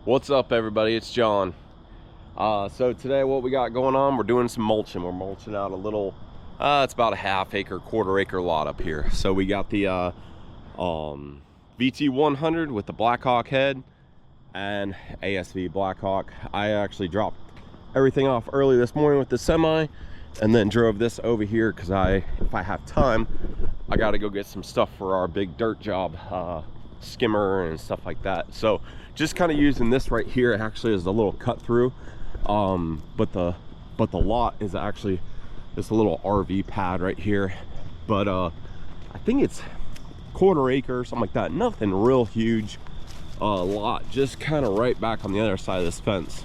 What's up, everybody? It's John. So today what we got going on, we're doing some mulching. We're mulching out a little, it's about a half acre, quarter acre lot up here. So we got the VT100 with the Blackhawk head and ASV Blackhawk. I actually dropped everything off early this morning with the semi and then drove this over here because if I have time, I got to go get some stuff for our big dirt job, skimmer and stuff like that. So just kind of using this right here actually as a little cut through, but the lot is actually this little RV pad right here. But I think it's quarter acre or something like that. Nothing real huge lot, just kind of right back on the other side of this fence.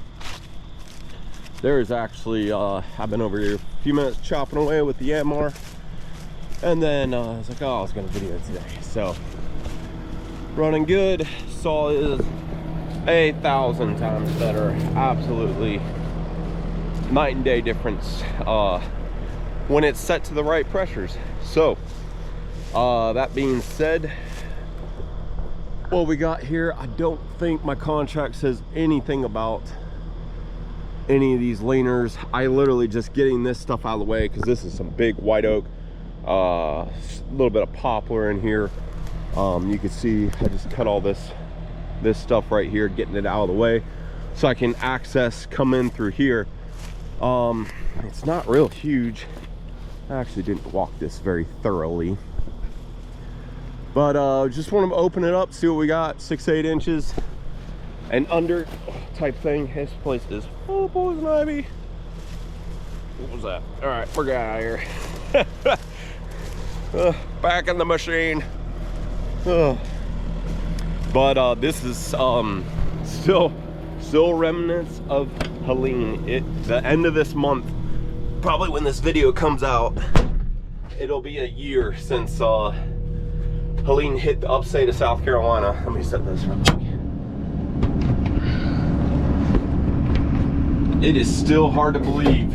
There's actually I've been over here a few minutes chopping away with the Yanmar, and then I was like, oh, I was gonna video today. So running good. Saw is 1,000 times better. Absolutely night and day difference when it's set to the right pressures. So that being said, what we got here, I don't think my contract says anything about any of these leaners. I literally just getting this stuff out of the way because this is some big white oak, a little bit of poplar in here. You can see I just cut all this stuff right here, getting it out of the way so I can come in through here. It's not real huge. I actually didn't walk this very thoroughly, but just want to open it up, see what we got. 6-8 inches and under type thing. This place is full of poison ivy. What was that? All right, we're getting out of here. Back in the machine. But this is still remnants of Helene. The end of this month, probably when this video comes out, it'll be a year since Helene hit the upstate of South Carolina. Let me set this real quick. It is still hard to believe.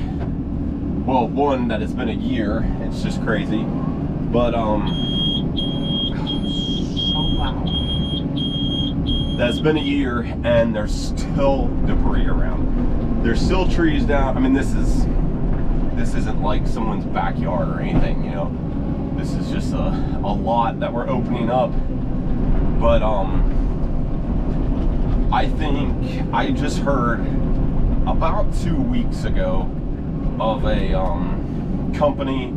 Well, one, that it's been a year. It's just crazy. But that's been a year and there's still debris around. There's still trees down. I mean, this isn't like someone's backyard or anything, you know. This is just a lot that we're opening up. But I think I just heard about 2 weeks ago of a company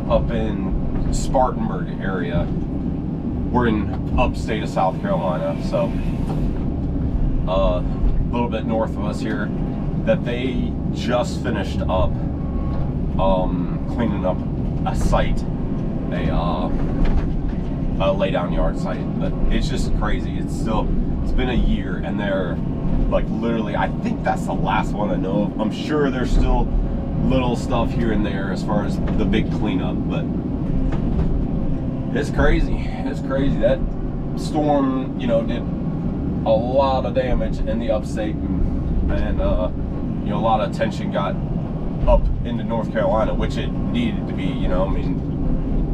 up in Spartanburg area. We're in upstate of South Carolina, so a little bit north of us here, that they just finished up cleaning up a site, a lay down yard site. But it's just crazy. It's been a year and they're like literally, I think that's the last one I know of. I'm sure there's still little stuff here and there as far as the big cleanup, but it's crazy. It's crazy. That storm, you know, did a lot of damage in the upstate, and you know, a lot of attention got up into North Carolina, which it needed to be. You know, I mean,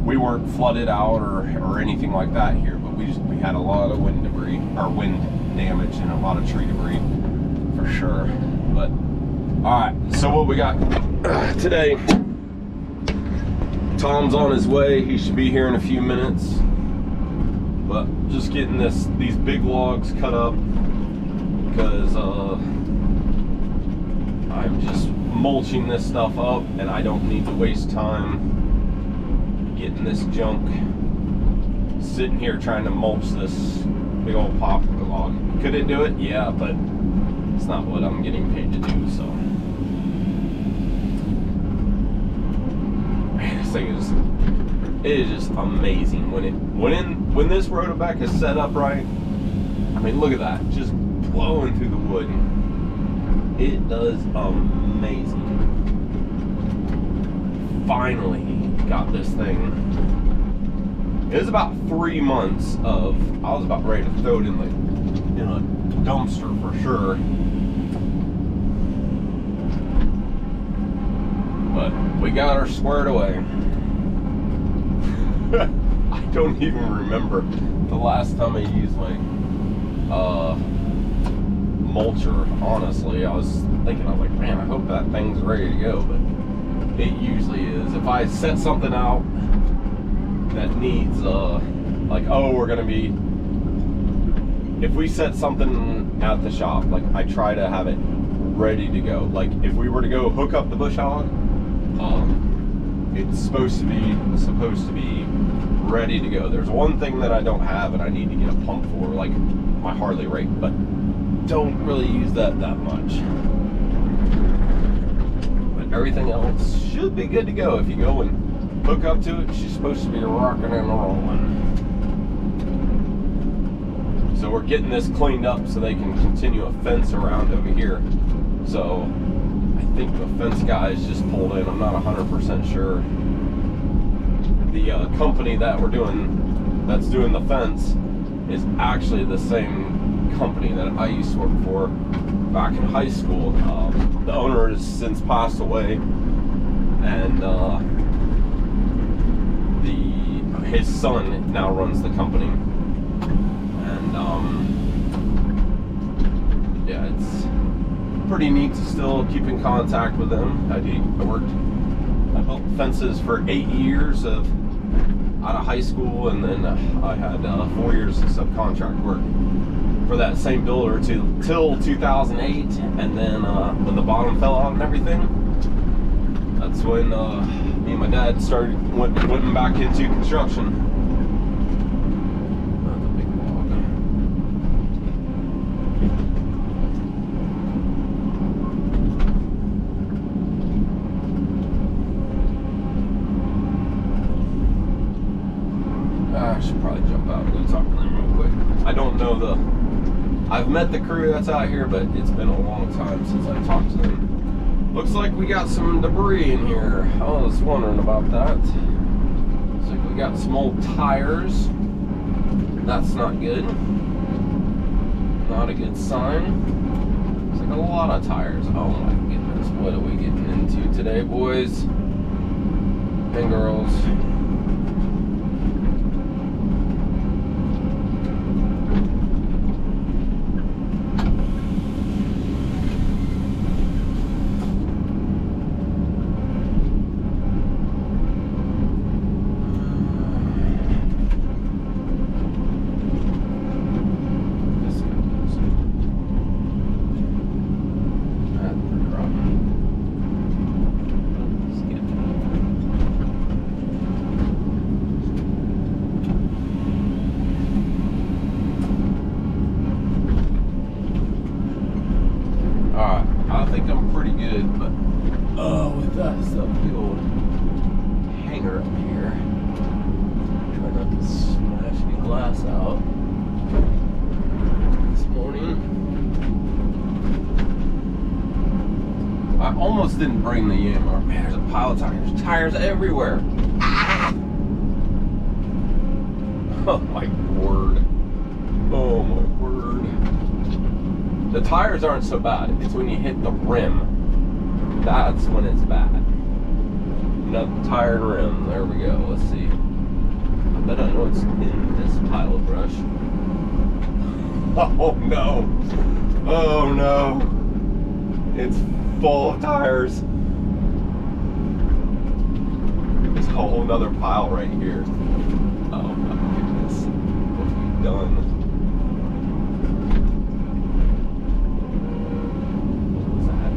we weren't flooded out or anything like that here, but we had a lot of wind debris, or wind damage, and a lot of tree debris for sure. But all right, so what we got today? Tom's on his way. He should be here in a few minutes. But just getting these big logs cut up because I'm just mulching this stuff up and I don't need to waste time getting this junk sitting here trying to mulch this big old poplar log. Could it do it? Yeah, but it's not what I'm getting paid to do, so. This thing is just amazing when this rotovac is set up right. I mean, look at that, just blowing through the wood. It does amazing. Finally got this thing. It was about 3 months of, I was about ready to throw it in a dumpster for sure. But we got her squared away. I don't even remember the last time I used my mulcher, honestly. I was like, man, I hope that thing's ready to go, but it usually is. If I set something out that needs, like, oh, we're gonna be, if we set something at the shop, like, I try to have it ready to go. Like, if we were to go hook up the bush hog, it's supposed to be ready to go. There's one thing that I don't have and I need to get a pump for, like my Harley rake, but don't really use that much. But everything else should be good to go. If you go and hook up to it, she's supposed to be rocking and rolling. So we're getting this cleaned up so they can continue a fence around over here. So I think the fence guys just pulled in. I'm not 100% sure. The company that that's doing the fence is actually the same company that I used to work for back in high school. The owner has since passed away, and his son now runs the company. And yeah, it's pretty neat to still keep in contact with them. I built fences for 8 years out of high school, and then I had 4 years of subcontract work for that same builder till 2008, and then when the bottom fell out and everything, that's when me and my dad went back into construction. That's a big log. I should probably jump out and go talk to them real quick. I don't know I've met the crew that's out here, but it's been a long time since I talked to them. Looks like we got some debris in here. I was wondering about that. Looks like we got some old tires. That's not good. Not a good sign. Looks like a lot of tires. Oh my goodness, what are we getting into today, boys and girls? Almost didn't bring the Yammer. Man, there's a pile of tires. Tires everywhere. Ah! Oh my word. Oh my word. The tires aren't so bad. It's when you hit the rim. That's when it's bad. Another tire and rim. There we go. Let's see. I bet I know what's in this pile of brush. Oh no. Oh no. It's full of tires. There's a whole nother pile right here. Oh my goodness. What have we done? What was that?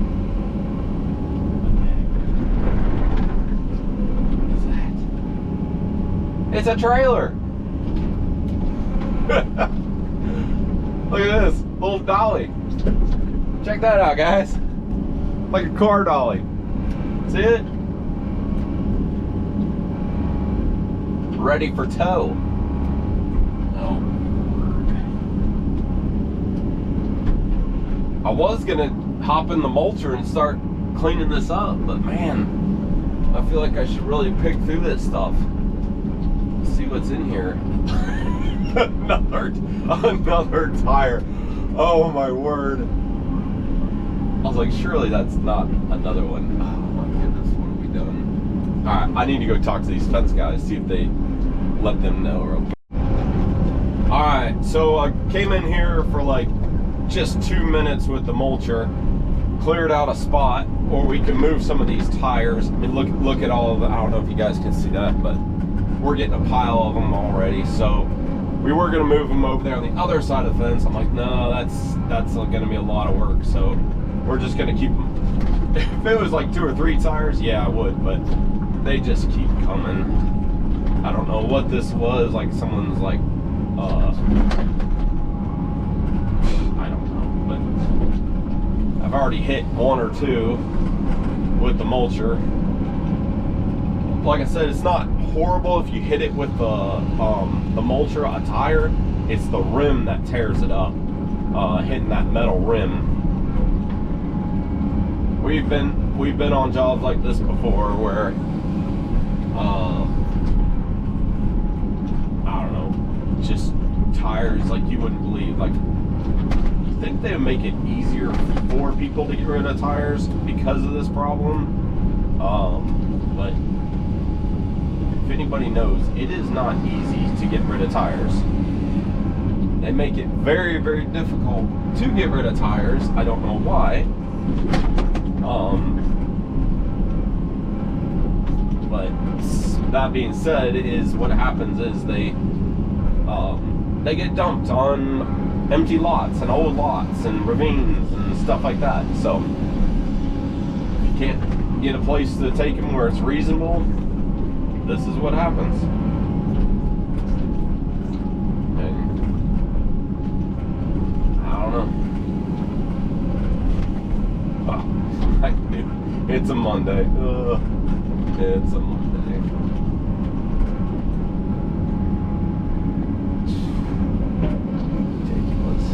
What is that? It's a trailer. Look at this little dolly. Check that out, guys. Like a car dolly. See it? Ready for tow. Oh, Lord. I was gonna hop in the mulcher and start cleaning this up, but man, I feel like I should really pick through this stuff. See what's in here. Another tire. Oh my word. I was like, surely that's not another one. Oh my goodness, what have we done? Alright, I need to go talk to these fence guys, see if they let them know real quick. Alright, so I came in here for like just 2 minutes with the mulcher, cleared out a spot where we can move some of these tires. I mean, look at all of the, I don't know if you guys can see that, but we're getting a pile of them already. So we were gonna move them over there on the other side of the fence. I'm like, no, that's gonna be a lot of work. So we're just gonna keep them. If it was like 2 or 3 tires, yeah, I would, but they just keep coming. I don't know what this was, like someone's like, I don't know, but I've already hit 1 or 2 with the mulcher. Like I said, it's not horrible if you hit it with the mulcher, a tire. It's the rim that tears it up, hitting that metal rim. We've been on jobs like this before where I don't know, just tires like you wouldn't believe. Like, you think they would make it easier for people to get rid of tires because of this problem? But if anybody knows, it is not easy to get rid of tires. They make it very, very difficult to get rid of tires. I don't know why. But that being said, is what happens is they get dumped on empty lots and old lots and ravines and stuff like that. So if you can't get a place to take them where it's reasonable, this is what happens. And I don't know. Oh, I knew. It's a Monday. It's a Monday. Ridiculous.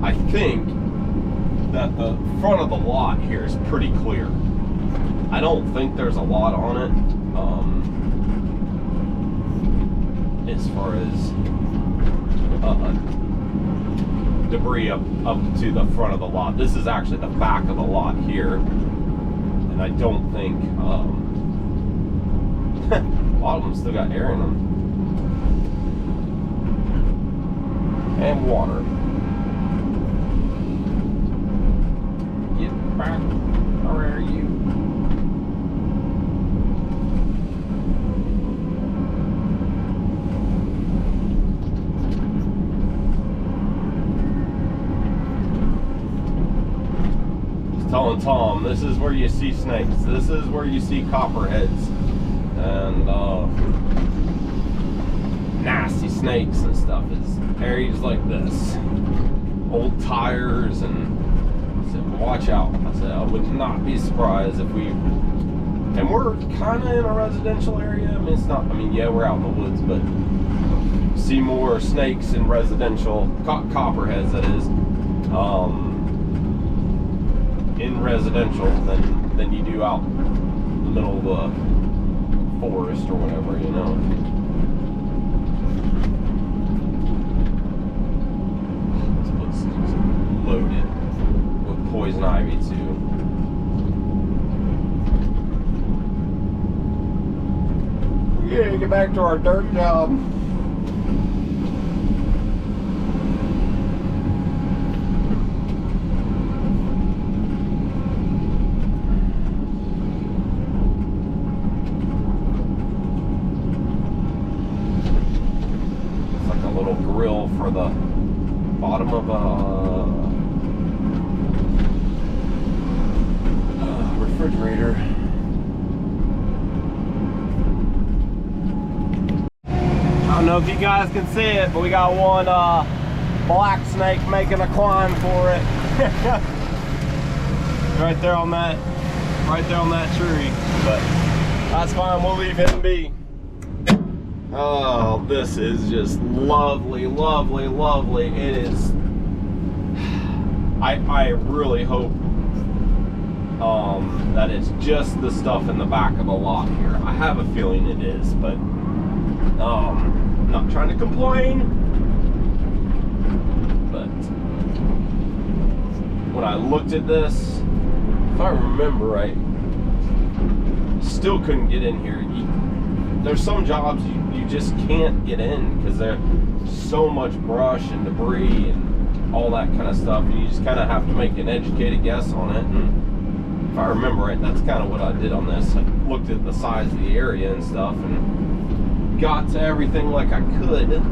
I think that the front of the lot here is pretty clear. I don't think there's a lot on it, as far as debris up to the front of the lot. This is actually the back of the lot here, and I don't think a lot of them still got air in them and water. Back. Where are you? Just telling Tom, this is where you see snakes. This is where you see copperheads and nasty snakes and stuff. Is areas like this, old tires and. Watch out. I said I would not be surprised if we, and we're kind of in a residential area. I mean, it's not, I mean, yeah, we're out in the woods, but see more snakes in residential, copperheads that is, in residential than you do out in the middle of the forest or whatever, you know. This place is loaded. Poison ivy too. Yeah, get back to our dirt job. It's like a little grill for the bottom of a refrigerator. I don't know if you guys can see it, but we got one black snake making a climb for it. right there on that tree. But that's fine, we'll leave him be. Oh, this is just lovely, lovely, lovely. It is. I really hope that it's just the stuff in the back of the lot here. I have a feeling it is, but I'm not trying to complain. But when I looked at this, if I remember right, still couldn't get in here. There's some jobs you just can't get in because there's so much brush and debris and all that kind of stuff. You just kind of have to make an educated guess on it. And if I remember right, that's kind of what I did on this. I looked at the size of the area and stuff and got to everything like I could.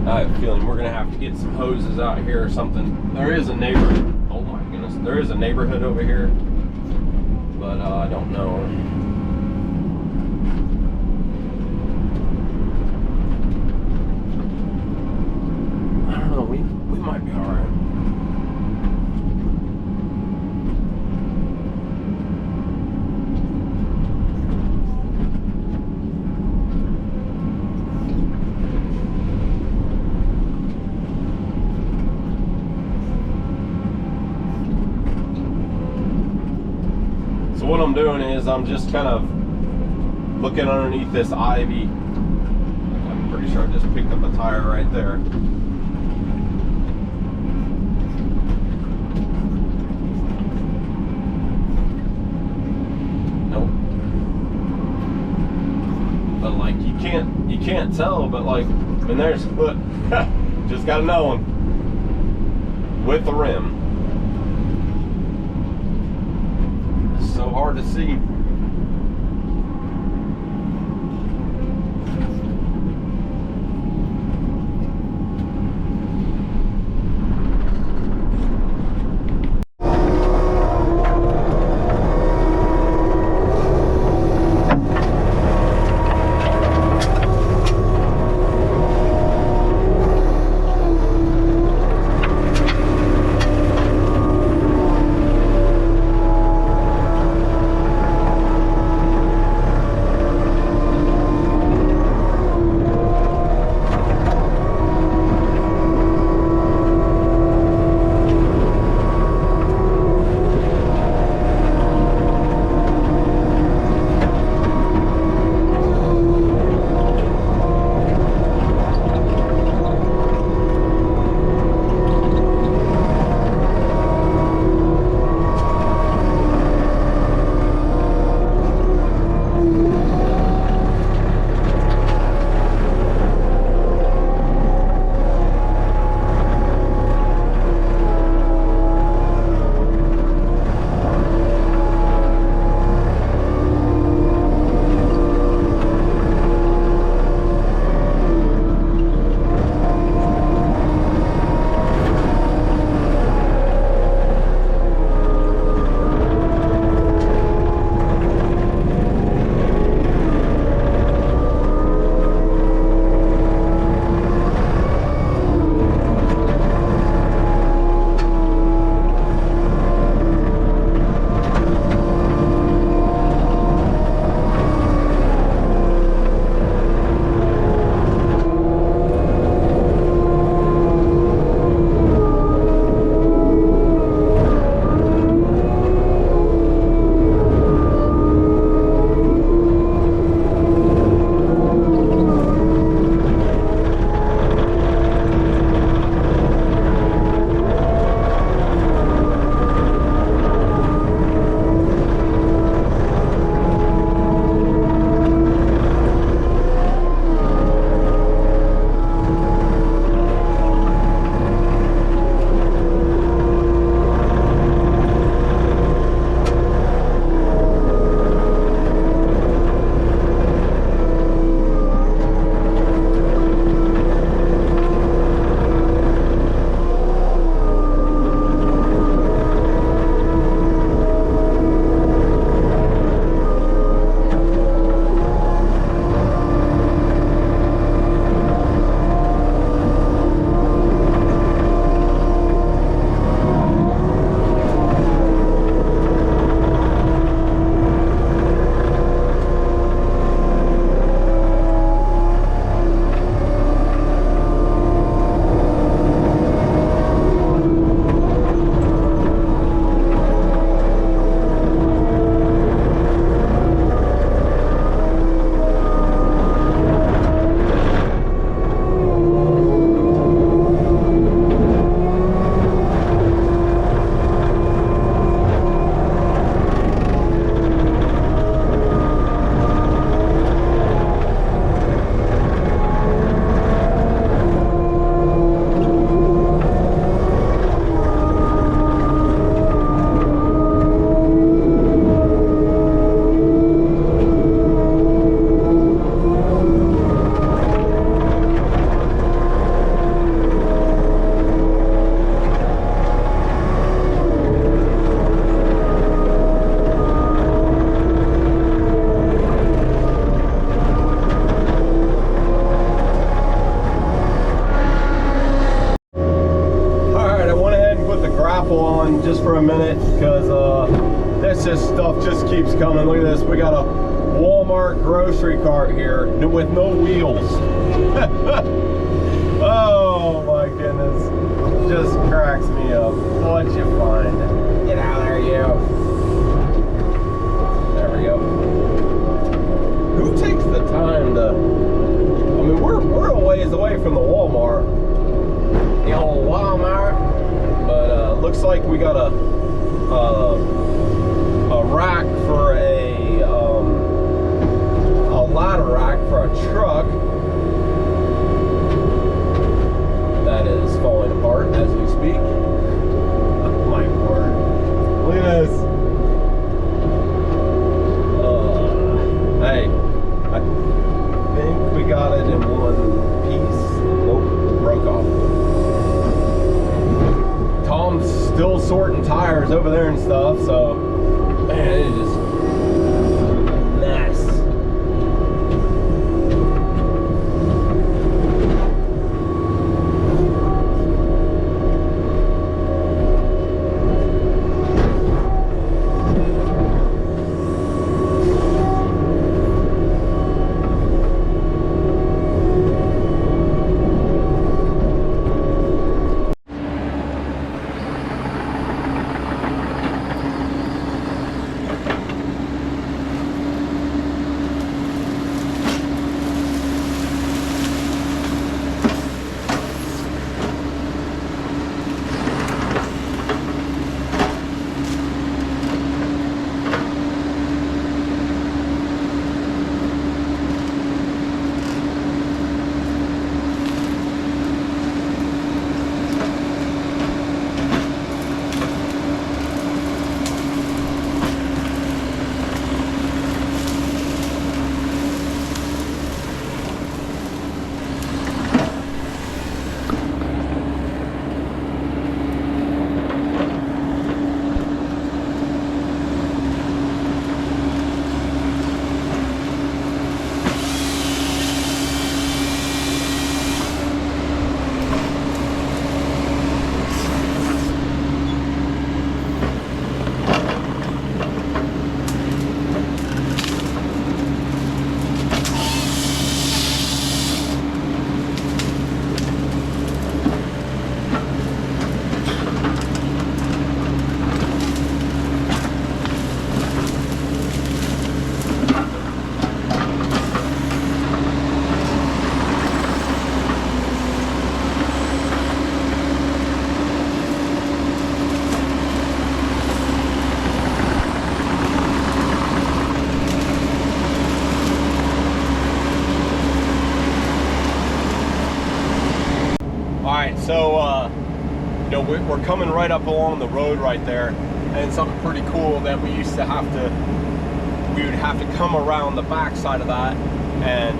I have a feeling we're gonna have to get some hoses out here or something. There is a neighborhood. Oh my goodness, there is a neighborhood over here, but I don't know. I don't know. We might be all right. What I'm doing is I'm just kind of looking underneath this ivy. I'm pretty sure I just picked up a tire right there. Nope. But like you can't tell, but like, and there's, look, just got another one with the rim. So hard to see. minute because this just stuff just keeps coming. Look at this. We got a Walmart grocery cart here with no wheels. Oh my goodness. Just cracks me up. What'd you find? Get out of there, you. There we go. Who takes the time to... I mean, we're a ways away from the Walmart. The old Walmart. But looks like we got a rack for a ladder rack for a truck that is falling apart as we speak. Oh my word. Look at this. Hey, I think we got it in one piece. Nope, broke off. Tom's still sorting tires over there and stuff, so man, it is just a mess. So, you know, we're coming right up along the road right there, and something pretty cool that we used to have to, we would have to come around the back side of that and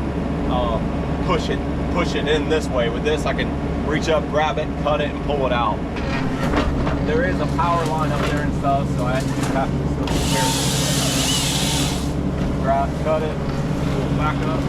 push it in this way. With this, I can reach up, grab it, cut it, and pull it out. There is a power line up there and stuff, so I just have to still be careful. Grab, cut it, pull it back up.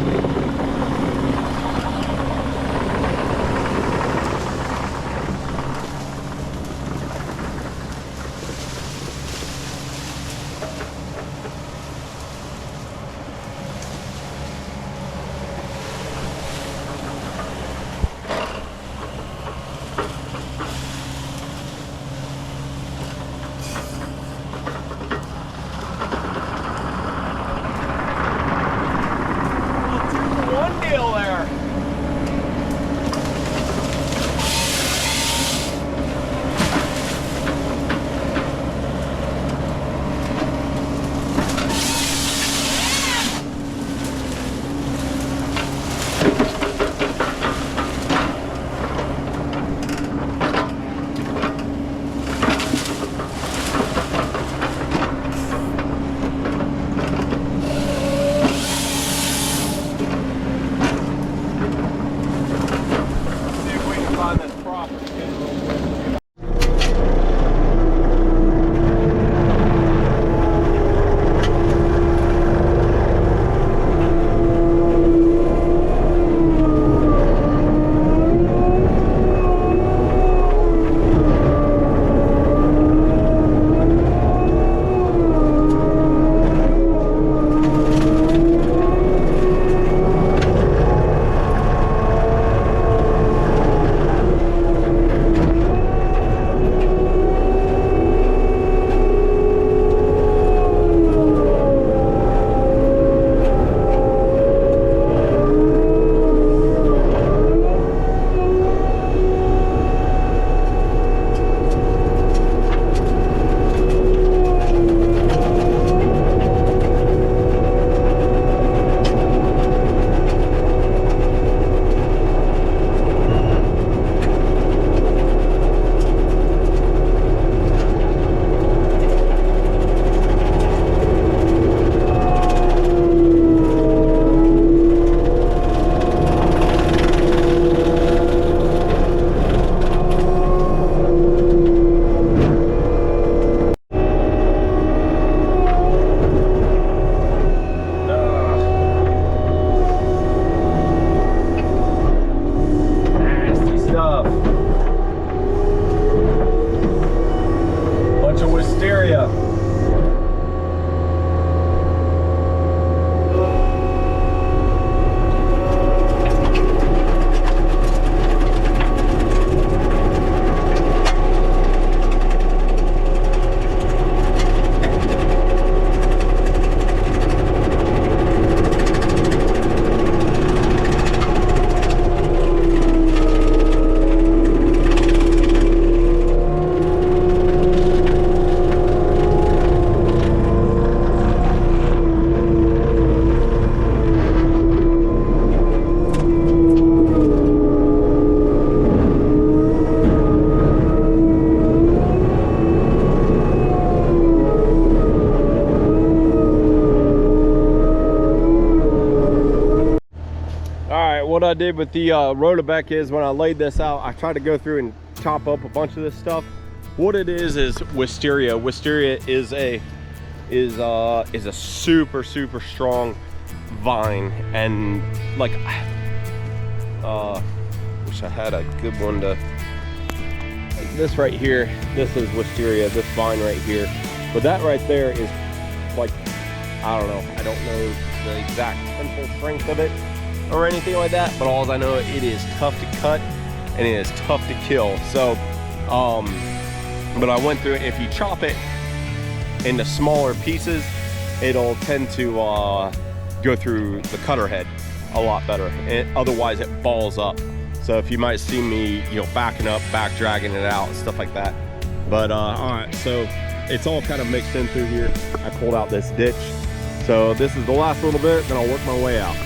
I did with the Rotobeck is when I laid this out, I tried to go through and chop up a bunch of this stuff. What it is wisteria. Wisteria is a super strong vine, and like wish I had a good one to, like this right here. This is wisteria, this vine right here. But that right there is like, I don't know. I don't know the exact tensile strength of it or anything like that, but all I know, it is tough to cut and it is tough to kill. So, but I went through it. If you chop it into smaller pieces, it'll tend to go through the cutter head a lot better. And otherwise, it balls up. So if you might see me, you know, backing up, back dragging it out, and stuff like that. But all right, so it's all kind of mixed in through here. I pulled out this ditch. So this is the last little bit, then I'll work my way out.